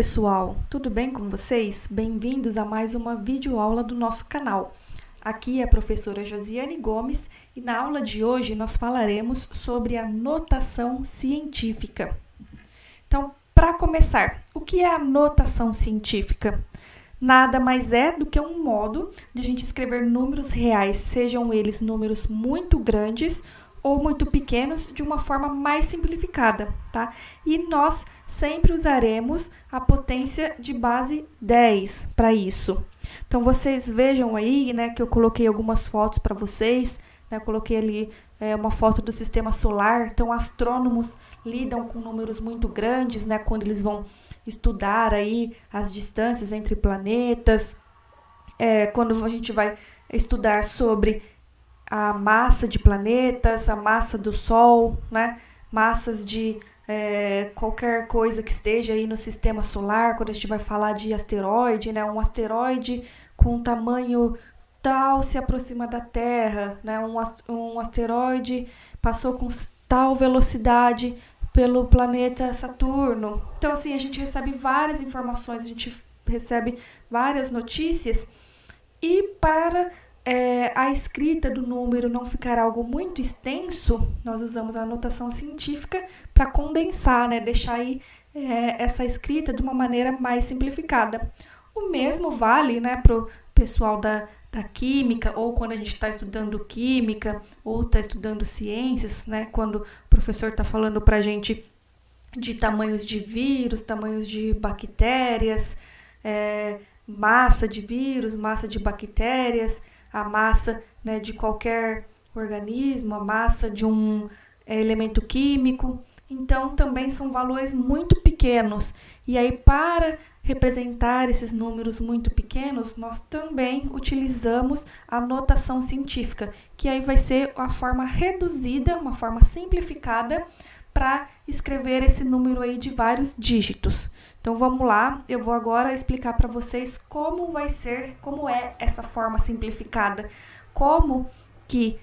pessoal, tudo bem com vocês? Bem-vindos a mais uma videoaula do nosso canal. Aqui é a professora Josiane Gomes e na aula de hoje nós falaremos sobre a notação científica. Então, para começar, o que é a notação científica? Nada mais é do que um modo de a gente escrever números reais, sejam eles números muito grandes ou muito pequenos, de uma forma mais simplificada, tá? E nós sempre usaremos a potência de base 10 para isso. Então, vocês vejam aí, né, que eu coloquei algumas fotos para vocês, né? Eu coloquei ali uma foto do sistema solar. Então, astrônomos lidam com números muito grandes, né, quando eles vão estudar aí as distâncias entre planetas, quando a gente vai estudar sobre a massa de planetas, a massa do Sol, né? Massas de qualquer coisa que esteja aí no sistema solar, quando a gente vai falar de asteroide, né? Um asteroide com tamanho tal se aproxima da Terra, né? Um asteroide passou com tal velocidade pelo planeta Saturno. Então, assim, a gente recebe várias informações, a gente recebe várias notícias e para a escrita do número não ficar algo muito extenso, nós usamos a notação científica para condensar, né? Deixar aí essa escrita de uma maneira mais simplificada. O mesmo vale, né, para o pessoal da química, ou quando a gente está estudando química, ou está estudando ciências, né? Quando o professor está falando para a gente de tamanhos de vírus, tamanhos de bactérias, massa de vírus, massa de bactérias, a massa, né, de qualquer organismo, a massa de um elemento químico. Então, também são valores muito pequenos. E aí, para representar esses números muito pequenos, nós também utilizamos a notação científica, que aí vai ser a forma reduzida, uma forma simplificada para escrever esse número aí de vários dígitos. Então, vamos lá, eu vou agora explicar para vocês como é essa forma simplificada, como que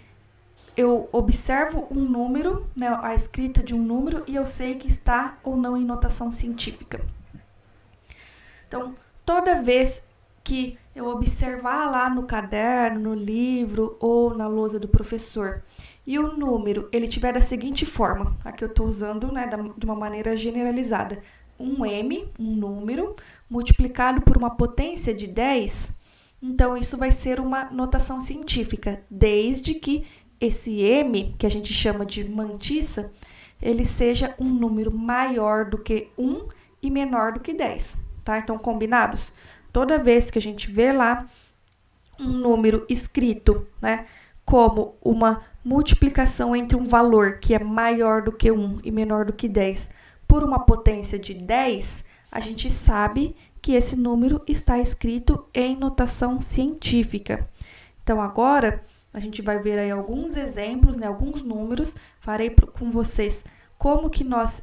eu observo um número, né, a escrita de um número, e eu sei que está ou não em notação científica. Então, toda vez que eu observar lá no caderno, no livro ou na lousa do professor, e o número ele tiver da seguinte forma, aqui eu estou usando, né, de uma maneira generalizada, um M, um número, multiplicado por uma potência de 10, então isso vai ser uma notação científica, desde que esse M, que a gente chama de mantissa, ele seja um número maior do que 1 e menor do que 10, tá? Então, combinados? Toda vez que a gente vê lá um número escrito, né, como uma multiplicação entre um valor que é maior do que 1 e menor do que 10 por uma potência de 10, a gente sabe que esse número está escrito em notação científica. Então, agora, a gente vai ver aí alguns exemplos, né, alguns números, farei com vocês como que nós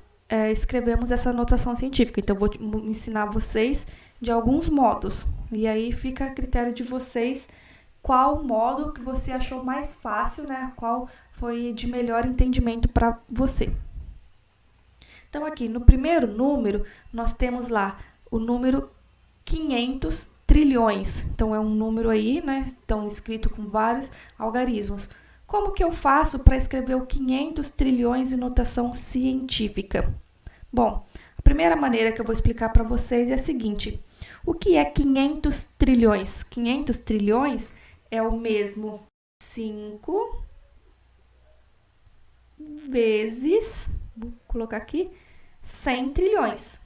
escrevemos essa notação científica. Então, eu vou ensinar vocês de alguns modos, e aí fica a critério de vocês qual modo que você achou mais fácil, né, qual foi de melhor entendimento para você. Então, aqui no primeiro número, nós temos lá o número 500 trilhões. Então, é um número aí, né? Então, escrito com vários algarismos. Como que eu faço para escrever o 500 trilhões em notação científica? Bom, a primeira maneira que eu vou explicar para vocês é a seguinte. O que é 500 trilhões? 500 trilhões é o mesmo 5 vezes, vou colocar aqui, 100 trilhões.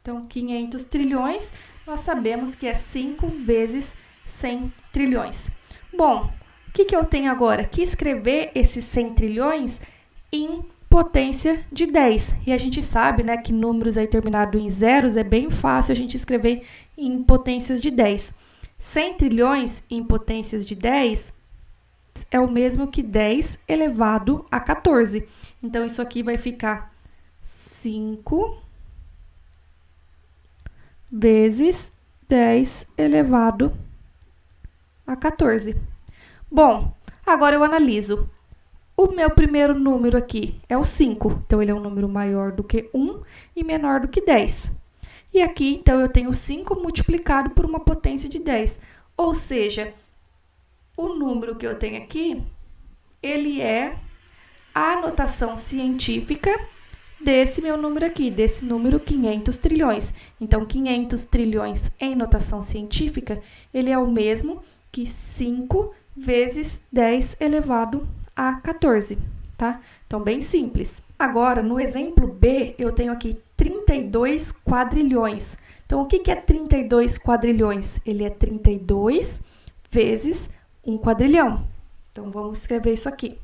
Então, 500 trilhões, nós sabemos que é 5 vezes 100 trilhões. Bom, o que eu tenho agora? Que escrever esses 100 trilhões em potência de 10. E a gente sabe, né, que números aí terminados em zeros é bem fácil a gente escrever em potências de 10. 100 trilhões em potências de 10 é o mesmo que 10 elevado a 14. Então, isso aqui vai ficar 5 vezes 10 elevado a 14. Bom, agora eu analiso. O meu primeiro número aqui é o 5, então ele é um número maior do que 1 e menor do que 10. E aqui, então, eu tenho 5 multiplicado por uma potência de 10. Ou seja, o número que eu tenho aqui, ele é a notação científica desse meu número aqui, desse número 500 trilhões. Então, 500 trilhões em notação científica, ele é o mesmo que 5 vezes 10 elevado a 14, tá? Então, bem simples. Agora, no exemplo B, eu tenho aqui 32 quadrilhões. Então, o que é 32 quadrilhões? Ele é 32 vezes um quadrilhão. Então, vamos escrever isso aqui.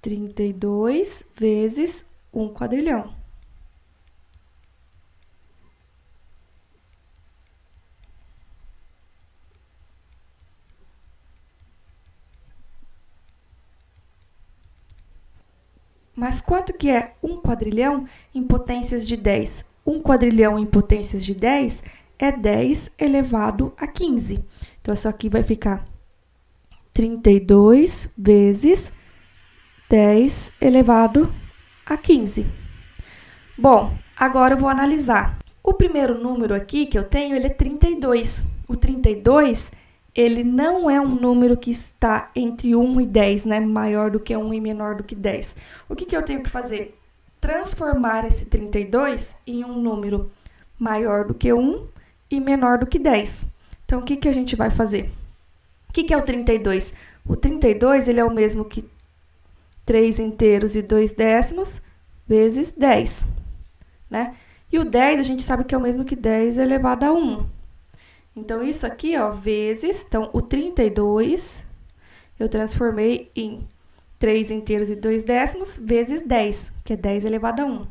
32 vezes um quadrilhão. Mas quanto que é um quadrilhão em potências de 10? Um quadrilhão em potências de 10 é 10 elevado a 15. Então, isso aqui vai ficar 32 vezes 10 elevado a 15. Bom, agora eu vou analisar. O primeiro número aqui que eu tenho, ele é 32. O 32, ele não é um número que está entre 1 e 10, né? Maior do que 1 e menor do que 10. O que eu tenho que fazer? Transformar esse 32 em um número maior do que 1 e menor do que 10. Então, o que a gente vai fazer? O que é o 32? O 32, ele é o mesmo que 3 inteiros e 2 décimos vezes 10, né? E o 10, a gente sabe que é o mesmo que 10 elevado a 1. Então, isso aqui, ó, vezes... Então, o 32, eu transformei em 3 inteiros e 2 décimos vezes 10, que é 10 elevado a 1,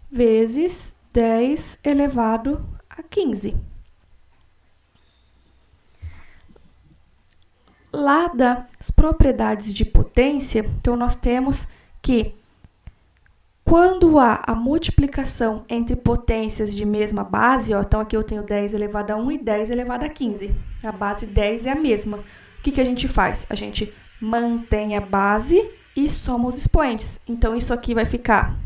vezes 10 elevado a 15. Lá das propriedades de potência, então, nós temos que quando há a multiplicação entre potências de mesma base, ó, então aqui eu tenho 10 elevado a 1 e 10 elevado a 15. A base 10 é a mesma. O que a gente faz? A gente mantém a base e soma os expoentes. Então, isso aqui vai ficar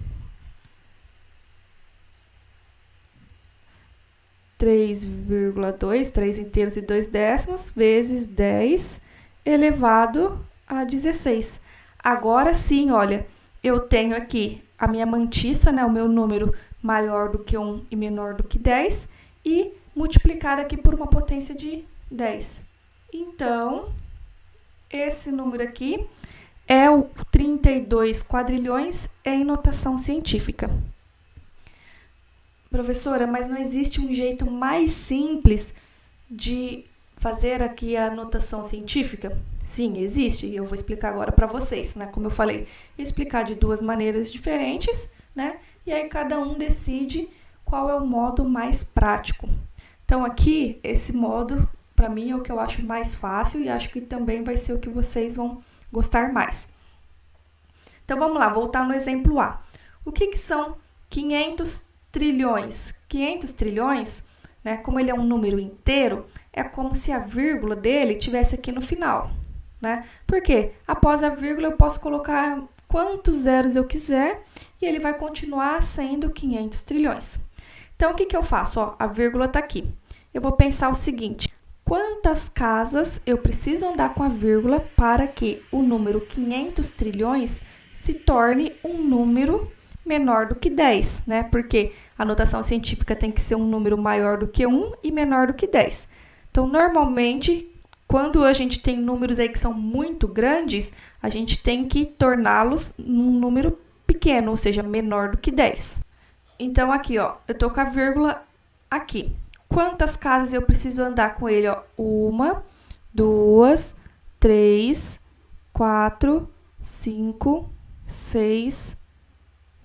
3,2, 3 inteiros e 2 décimos, vezes 10 elevado a 16. Agora sim, olha, eu tenho aqui a minha mantissa, né, o meu número maior do que 1 e menor do que 10, e multiplicar aqui por uma potência de 10. Então, esse número aqui é o 32 quadrilhões em notação científica. Professora, mas não existe um jeito mais simples de fazer aqui a notação científica? Sim, existe, e eu vou explicar agora para vocês, né? Como eu falei, explicar de duas maneiras diferentes, né? E aí cada um decide qual é o modo mais prático. Então, aqui, esse modo, para mim, é o que eu acho mais fácil e acho que também vai ser o que vocês vão gostar mais. Então, vamos lá, voltar no exemplo A. O que são 500 trilhões? 500 trilhões, né, como ele é um número inteiro, é como se a vírgula dele estivesse aqui no final, né? Porque após a vírgula eu posso colocar quantos zeros eu quiser e ele vai continuar sendo 500 trilhões. Então, o que eu faço? Ó, a vírgula está aqui. Eu vou pensar o seguinte: quantas casas eu preciso andar com a vírgula para que o número 500 trilhões se torne um número menor do que 10, né? Porque a notação científica tem que ser um número maior do que 1 e menor do que 10. Então, normalmente, quando a gente tem números aí que são muito grandes, a gente tem que torná-los num número pequeno, ou seja, menor do que 10. Então, aqui, ó, eu tô com a vírgula aqui. Quantas casas eu preciso andar com ele, ó? 1, 2, 3, 4, 5, 6,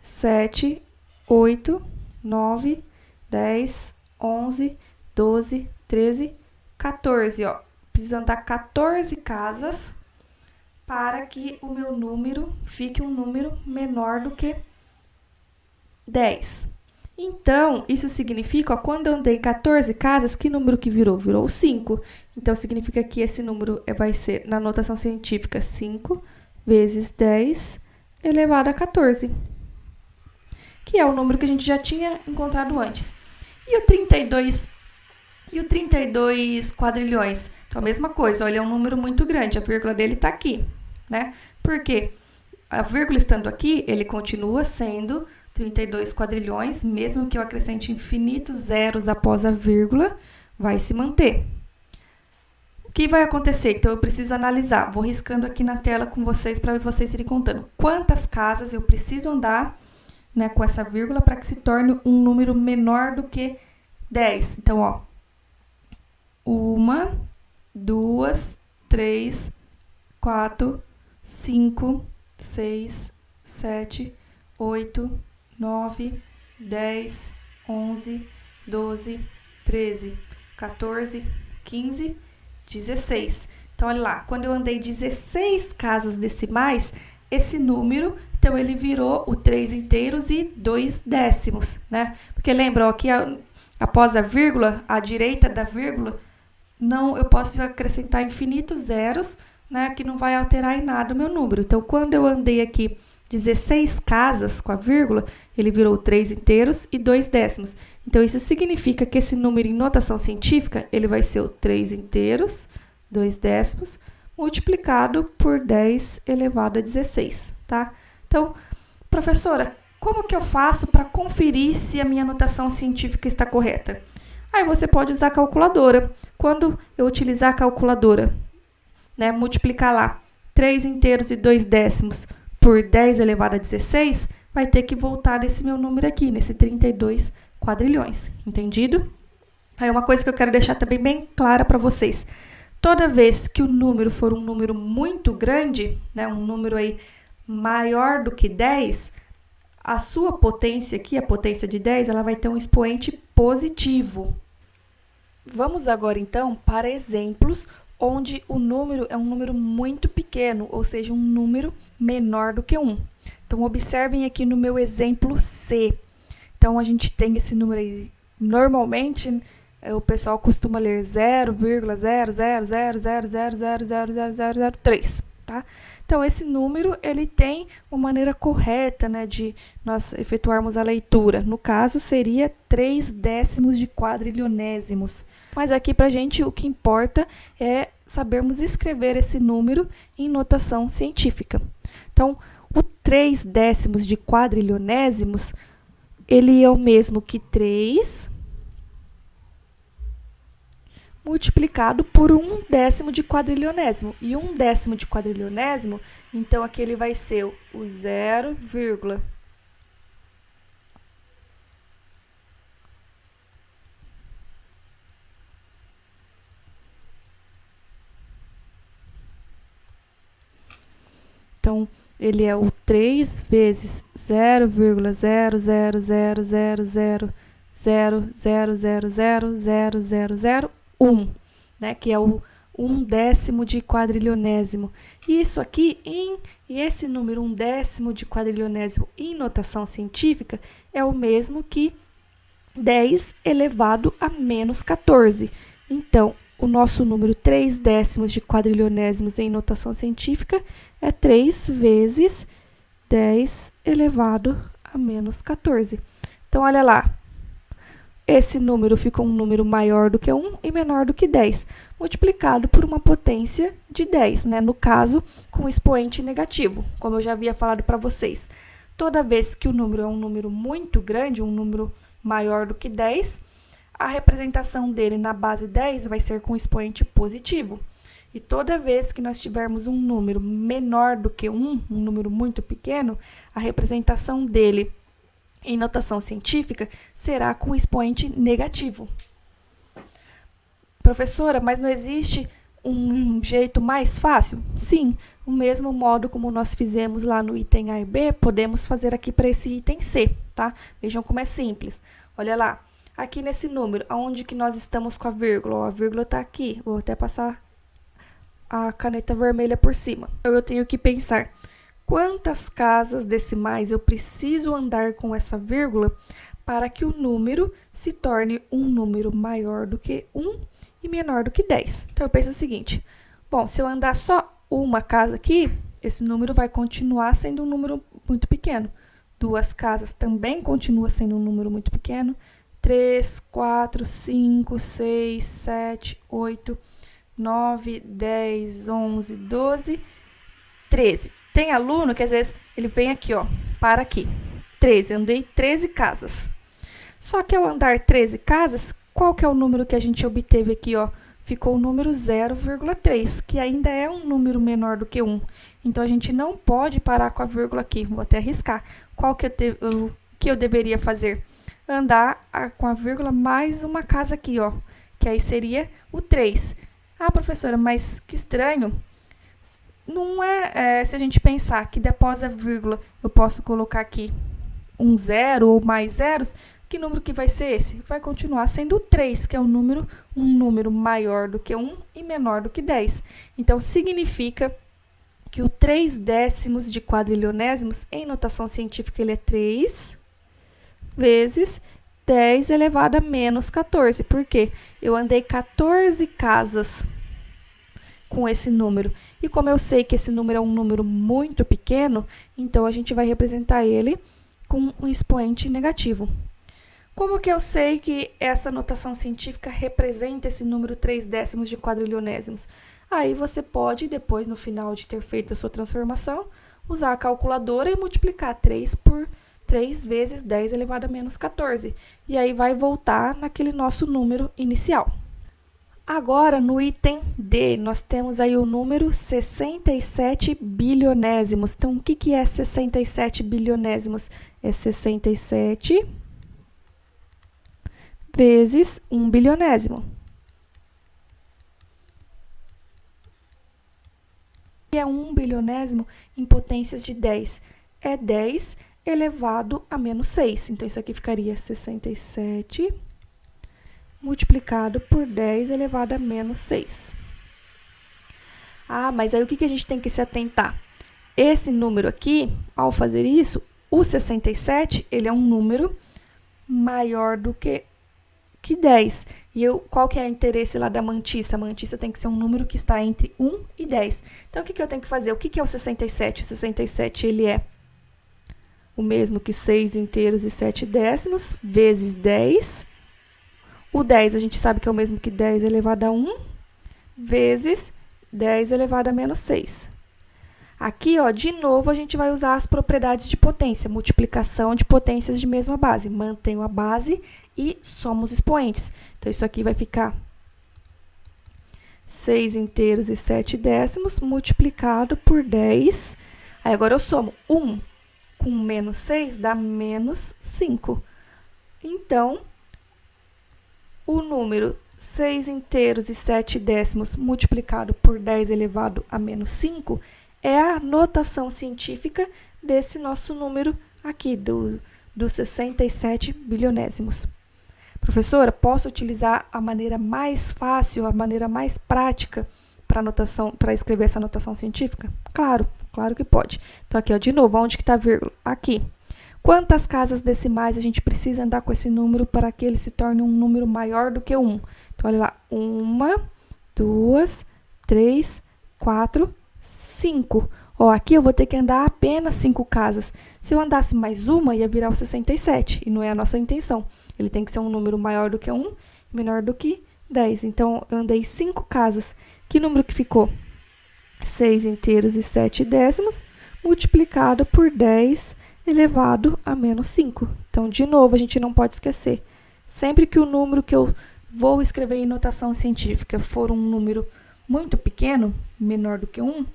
7, 8, 9, 10, 11, 12, 13, 14, ó. Preciso andar 14 casas para que o meu número fique um número menor do que 10. Então, isso significa, ó, quando eu andei 14 casas, que número que virou? Virou 5. Então, significa que esse número vai ser, na notação científica, 5 vezes 10 elevado a 14. Que é o número que a gente já tinha encontrado antes. E o 32 quadrilhões? Então, a mesma coisa, olha, é um número muito grande, a vírgula dele está aqui, né? Por quê? A vírgula estando aqui, ele continua sendo 32 quadrilhões, mesmo que eu acrescente infinitos zeros após a vírgula, vai se manter. O que vai acontecer? Então, eu preciso analisar. Vou riscando aqui na tela com vocês para vocês irem contando. Quantas casas eu preciso andar, né, com essa vírgula para que se torne um número menor do que 10. Então, ó, 1, 2, 3, 4, 5, 6, 7, 8, 9, 10, 11, 12, 13, 14, 15, 16. Então, olha lá, quando eu andei 16 casas decimais, esse número, então, ele virou o 3 inteiros e 2 décimos, né? Porque lembra, ó, que após a vírgula, à direita da vírgula, não, eu posso acrescentar infinitos zeros, né, que não vai alterar em nada o meu número. Então, quando eu andei aqui 16 casas com a vírgula, ele virou 3 inteiros e 2 décimos. Então, isso significa que esse número em notação científica, ele vai ser o 3 inteiros, 2 décimos, multiplicado por 10 elevado a 16, tá? Então, professora, como que eu faço para conferir se a minha notação científica está correta? Aí você pode usar a calculadora. Quando eu utilizar a calculadora, né, multiplicar lá 3 inteiros e 2 décimos por 10 elevado a 16, vai ter que voltar nesse meu número aqui, nesse 32 quadrilhões. Entendido? Aí uma coisa que eu quero deixar também bem clara para vocês. Toda vez que o número for um número muito grande, né, um número aí maior do que 10, a sua potência aqui, a potência de 10, ela vai ter um expoente positivo. Vamos agora, então, para exemplos onde o número é um número muito pequeno, ou seja, um número menor do que 1. Então, observem aqui no meu exemplo C. Então, a gente tem esse número aí, normalmente, o pessoal costuma ler 0,00000000003, tá? Então, esse número, ele tem uma maneira correta, né, de nós efetuarmos a leitura. No caso, seria 3 décimos de quadrilionésimos. Mas aqui, pra gente, o que importa é sabermos escrever esse número em notação científica. Então, o 3 décimos de quadrilionésimos, ele é o mesmo que 3 multiplicado por 1 décimo de quadrilionésimo. E 1 décimo de quadrilionésimo, então aqui ele vai ser o 0, então, ele é o 3 vezes 0,000000000000001, né, que é o 1 décimo de quadrilionésimo. E isso aqui, e esse número 1 décimo de quadrilionésimo em notação científica é o mesmo que 10 elevado a menos 14. Então, o nosso número 3 décimos de quadrilionésimos em notação científica é 3 vezes 10 elevado a menos 14. Então, olha lá. Esse número ficou um número maior do que 1 e menor do que 10, multiplicado por uma potência de 10, né? No caso, com expoente negativo, como eu já havia falado para vocês. Toda vez que o número é um número muito grande, um número maior do que 10, a representação dele na base 10 vai ser com expoente positivo. E toda vez que nós tivermos um número menor do que 1, um número muito pequeno, a representação dele em notação científica será com expoente negativo. Professora, mas não existe um jeito mais fácil? Sim, o mesmo modo como nós fizemos lá no item A e B, podemos fazer aqui para esse item C, tá? Vejam como é simples. Olha lá, aqui nesse número, aonde que nós estamos com a vírgula? Ó, a vírgula está aqui, vou até passar a caneta vermelha por cima. Então, eu tenho que pensar quantas casas decimais eu preciso andar com essa vírgula para que o número se torne um número maior do que 1 e menor do que 10. Então, eu penso o seguinte, bom, se eu andar só uma casa aqui, esse número vai continuar sendo um número muito pequeno. 2 casas também continua sendo um número muito pequeno. 3, 4, 5, 6, 7, 8, 9, 10, 11, 12, 13. Tem aluno que às vezes ele vem aqui, ó, para aqui. 13, andei 13 casas. Só que ao andar 13 casas, qual que é o número que a gente obteve aqui, ó? Ficou o número 0,3, que ainda é um número menor do que 1. Então, a gente não pode parar com a vírgula aqui. Vou até arriscar. Qual que eu deveria fazer? Andar com a vírgula mais uma casa aqui, ó. Que aí seria o 3. Ah, professora, mas que estranho. Não se a gente pensar que após a vírgula eu posso colocar aqui um 0 ou mais zeros, que número que vai ser esse? Vai continuar sendo o 3, que é um número maior do que 1 e menor do que 10. Então, significa que o 3 décimos de quadrilionésimos, em notação científica, ele é 3 vezes 10 elevado a menos 14. Por quê? Eu andei 14 casas com esse número. E como eu sei que esse número é um número muito pequeno, então a gente vai representar ele com um expoente negativo. Como que eu sei que essa notação científica representa esse número 3 décimos de quadrilionésimos? Aí você pode, depois, no final de ter feito a sua transformação, usar a calculadora e multiplicar 3 por 3 vezes 10 elevado a menos 14. E aí vai voltar naquele nosso número inicial. Agora, no item D, nós temos aí o número 67 bilionésimos. Então, o que é 67 bilionésimos? É 67 vezes 1 bilionésimo. E é 1 bilionésimo em potências de 10. É 10 elevado a menos 6. Então, isso aqui ficaria 67 multiplicado por 10 elevado a menos 6. Ah, mas aí o que a gente tem que se atentar? Esse número aqui, ao fazer isso, o 67, ele é um número maior do que 10. E qual que é o interesse lá da mantissa? A mantissa tem que ser um número que está entre 1 e 10. Então, o que eu tenho que fazer? O que é o 67? O 67, ele é o mesmo que 6 inteiros e 7 décimos, vezes 10. O 10, a gente sabe que é o mesmo que 10 elevado a 1, vezes 10 elevado a menos 6. Aqui, ó, de novo, a gente vai usar as propriedades de potência, multiplicação de potências de mesma base. Mantenho a base e somos expoentes. Então, isso aqui vai ficar 6 inteiros e 7 décimos multiplicado por 10. Aí, agora eu somo 1 com menos 6 dá menos 5. Então, o número 6 inteiros e 7 décimos multiplicado por 10 elevado a menos 5 é a notação científica desse nosso número aqui, do 67 bilionésimos. Professora, posso utilizar a maneira mais fácil, a maneira mais prática para escrever essa notação científica? Claro, claro que pode. Então, aqui, ó, de novo, onde que está a vírgula? Aqui. Quantas casas decimais a gente precisa andar com esse número para que ele se torne um número maior do que 1? Então, olha lá. 1, 2, 3, 4, 5. Ó, aqui eu vou ter que andar apenas 5 casas. Se eu andasse mais uma, ia virar o 67. E não é a nossa intenção. Ele tem que ser um número maior do que 1, menor do que 10. Então, eu andei 5 casas. Que número que ficou? 6 inteiros e 7 décimos, multiplicado por 10 elevado a menos 5. Então, de novo, a gente não pode esquecer. Sempre que o número que eu vou escrever em notação científica for um número muito pequeno, menor do que 1,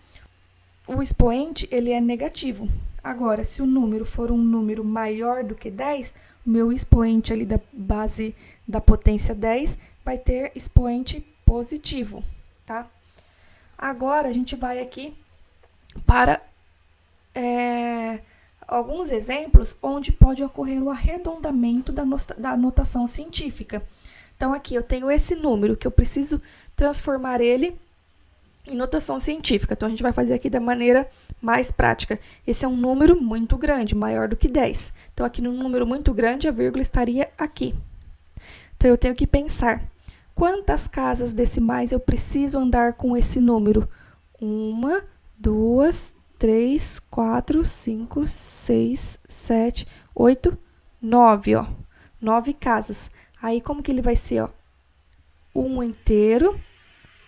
o expoente ele é negativo. Agora, se o número for um número maior do que 10, o meu expoente ali da base da potência 10 vai ter expoente positivo, tá? Agora, a gente vai aqui para alguns exemplos onde pode ocorrer o arredondamento da notação científica. Então, aqui eu tenho esse número que eu preciso transformar ele em notação científica. Então, a gente vai fazer aqui da maneira mais prática. Esse é um número muito grande, maior do que 10. Então, aqui no número muito grande, a vírgula estaria aqui. Então, eu tenho que pensar, quantas casas decimais eu preciso andar com esse número? 1, 2, 3, 4, 5, 6, 7, 8, 9, ó. 9 casas. Aí, como que ele vai ser, ó? 1 inteiro,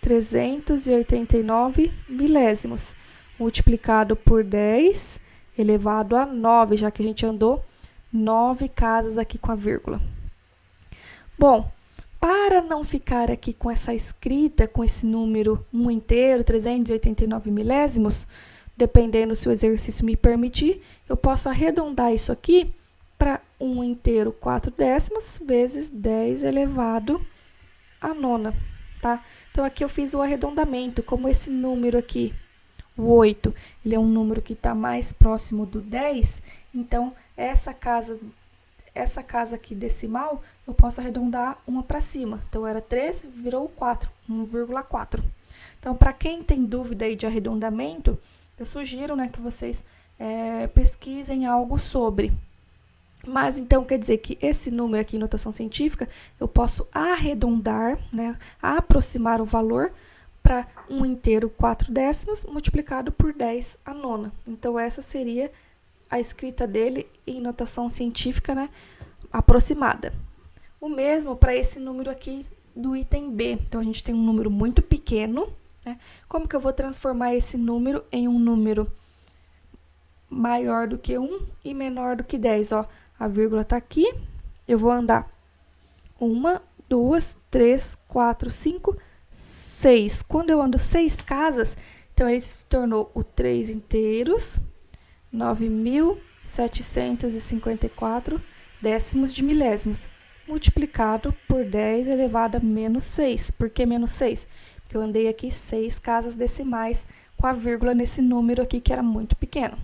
389 milésimos, multiplicado por 10, elevado a 9, já que a gente andou 9 casas aqui com a vírgula. Bom, para não ficar aqui com essa escrita, com esse número 1 inteiro, 389 milésimos, dependendo se o exercício me permitir, eu posso arredondar isso aqui para 1 inteiro 4 décimos vezes 10 elevado a nona, tá? Então, aqui eu fiz o arredondamento, como esse número aqui, o 8, ele é um número que está mais próximo do 10, então, essa casa aqui decimal, eu posso arredondar uma para cima. Então, era 3, virou 4, 1,4. Então, para quem tem dúvida aí de arredondamento, eu sugiro, né, que vocês pesquisem algo sobre. Mas, então, quer dizer que esse número aqui em notação científica, eu posso arredondar, né, aproximar o valor para 1 inteiro 4 décimos multiplicado por 10 a nona. Então, essa seria a escrita dele em notação científica, né, aproximada. O mesmo para esse número aqui do item B. Então, a gente tem um número muito pequeno, né? Como que eu vou transformar esse número em um número maior do que 1 e menor do que 10, ó? A vírgula está aqui, eu vou andar 1, 2, 3, 4, 5, 6. Quando eu ando 6 casas, então ele se tornou o 3 inteiros, 9.754 décimos de milésimos, multiplicado por 10 elevado a menos 6. Por que menos 6? Porque eu andei aqui 6 casas decimais com a vírgula nesse número aqui que era muito pequeno.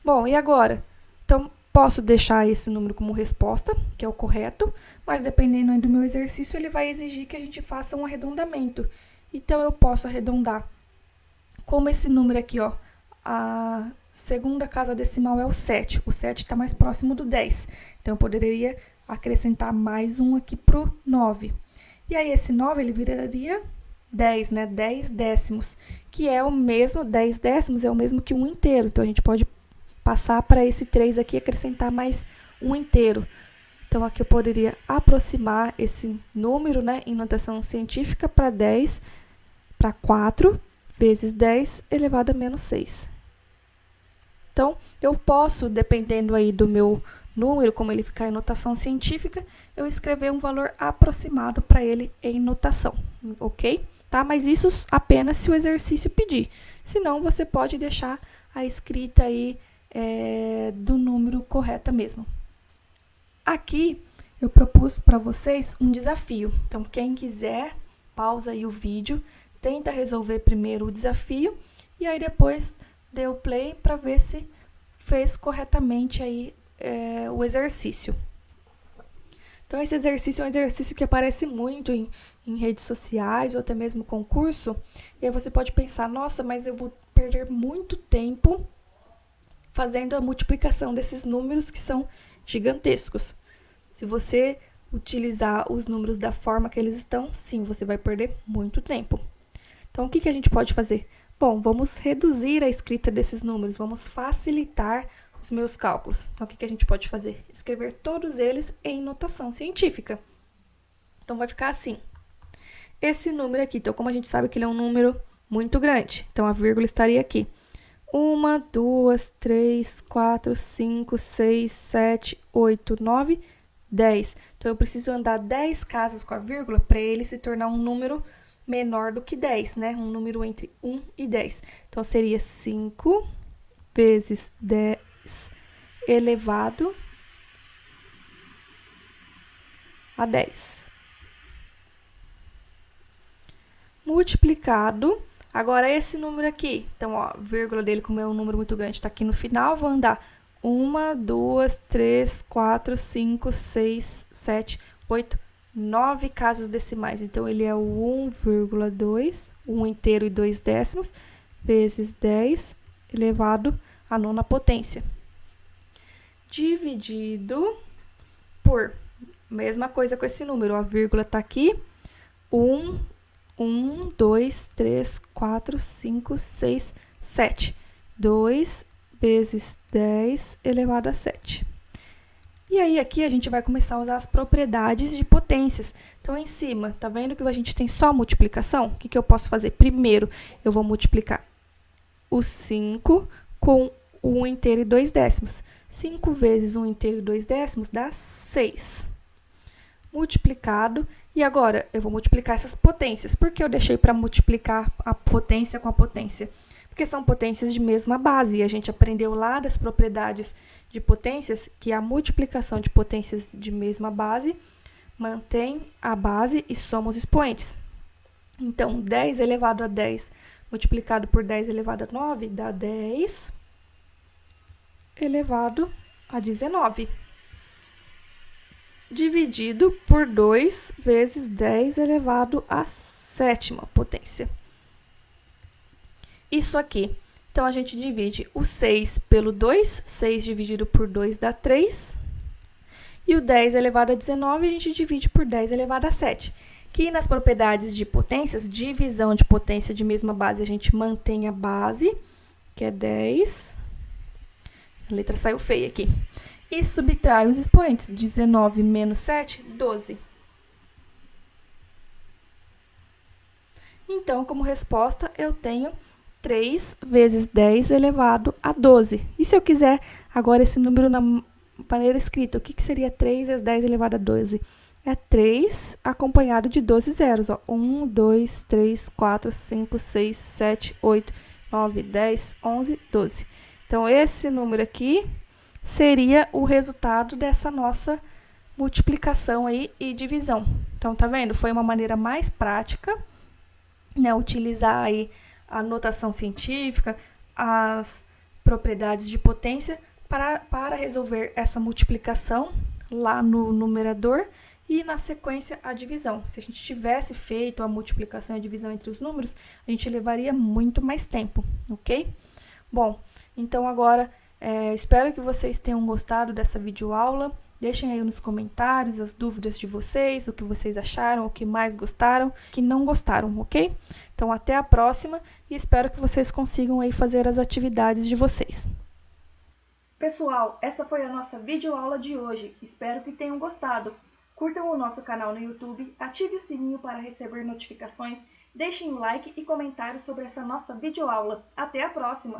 Bom, e agora? Então, posso deixar esse número como resposta, que é o correto, mas dependendo do meu exercício, ele vai exigir que a gente faça um arredondamento. Então, eu posso arredondar. Como esse número aqui, ó, a segunda casa decimal é o 7. O 7 está mais próximo do 10. Então, eu poderia acrescentar mais um aqui para o 9. E aí, esse 9, ele viraria 10, né? 10 décimos, que é o mesmo, 10 décimos é o mesmo que 1 inteiro. Então, a gente pode passar para esse 3 aqui e acrescentar mais 1 inteiro. Então, aqui eu poderia aproximar esse número, né, em notação científica para 10, para 4 vezes 10 elevado a menos 6. Então, eu posso, dependendo aí do meu número, como ele ficar em notação científica, eu escrever um valor aproximado para ele em notação, ok? Tá? Mas isso apenas se o exercício pedir. Senão, você pode deixar a escrita aí do número correta mesmo. Aqui eu propus para vocês um desafio. Então, quem quiser, pausa aí o vídeo, tenta resolver primeiro o desafio e aí depois dê o play para ver se fez corretamente aí o exercício. Então, esse exercício é um exercício que aparece muito em redes sociais ou até mesmo concurso. E aí você pode pensar, nossa, mas eu vou perder muito tempo fazendo a multiplicação desses números que são gigantescos. Se você utilizar os números da forma que eles estão, sim, você vai perder muito tempo. Então, o que a gente pode fazer? Bom, vamos reduzir a escrita desses números, vamos facilitar os meus cálculos. Então, o que a gente pode fazer? Escrever todos eles em notação científica. Então, vai ficar assim. Esse número aqui, então, como a gente sabe que ele é um número muito grande, então a vírgula estaria aqui. 1, 2, 3, 4, 5, 6, 7, 8, 9, 10. Então, eu preciso andar 10 casas com a vírgula para ele se tornar um número menor do que 10, né? Um número entre 1 e 10. Então, seria 5 vezes 10 elevado a 10. Multiplicado. Agora, esse número aqui, então, ó, a vírgula dele, como é um número muito grande, está aqui no final, vou andar 1, 2, 3, 4, 5, 6, 7, 8, 9 casas decimais. Então, ele é o 1,2 1 inteiro e 2 décimos, vezes 10 elevado à nona potência. Dividido por, mesma coisa com esse número, a vírgula está aqui, 1, 2, 3, 4, 5, 6, 7. 2 vezes 10 elevado a 7. E aí, aqui a gente vai começar a usar as propriedades de potências. Então, em cima, tá vendo que a gente tem só multiplicação? O que eu posso fazer? Primeiro, eu vou multiplicar o 5 com 1 inteiro e 2 décimos. 5 vezes 1 inteiro e 2 décimos dá 6. Multiplicado. E agora, eu vou multiplicar essas potências. Por que eu deixei para multiplicar a potência com a potência? Porque são potências de mesma base. E a gente aprendeu lá das propriedades de potências que a multiplicação de potências de mesma base mantém a base e soma os expoentes. Então, 10 elevado a 10 multiplicado por 10 elevado a 9 dá 10 elevado a 19. Dividido por 2 vezes 10 elevado à sétima potência. Isso aqui. Então, a gente divide o 6 pelo 2. 6 dividido por 2 dá 3. E o 10 elevado a 19, a gente divide por 10 elevado a 7. Que nas propriedades de potências, divisão de potência de mesma base, a gente mantém a base, que é 10. A letra saiu feia aqui. E subtrai os expoentes. 19 menos 7, 12. Então, como resposta, eu tenho 3 vezes 10 elevado a 12. E se eu quiser agora esse número na maneira escrita, o que seria 3 vezes 10 elevado a 12? É 3 acompanhado de 12 zeros. Ó. 1, 2, 3, 4, 5, 6, 7, 8, 9, 10, 11, 12. Então, esse número aqui seria o resultado dessa nossa multiplicação aí e divisão. Então, tá vendo? Foi uma maneira mais prática, né? Utilizar aí a notação científica, as propriedades de potência para resolver essa multiplicação lá no numerador e na sequência a divisão. Se a gente tivesse feito a multiplicação e a divisão entre os números, a gente levaria muito mais tempo, ok? Bom, então agora espero que vocês tenham gostado dessa videoaula. Deixem aí nos comentários as dúvidas de vocês, o que vocês acharam, o que mais gostaram, o que não gostaram, ok? Então, até a próxima e espero que vocês consigam aí fazer as atividades de vocês. Pessoal, essa foi a nossa videoaula de hoje. Espero que tenham gostado. Curtam o nosso canal no YouTube, ative o sininho para receber notificações, deixem um like e comentário sobre essa nossa videoaula. Até a próxima!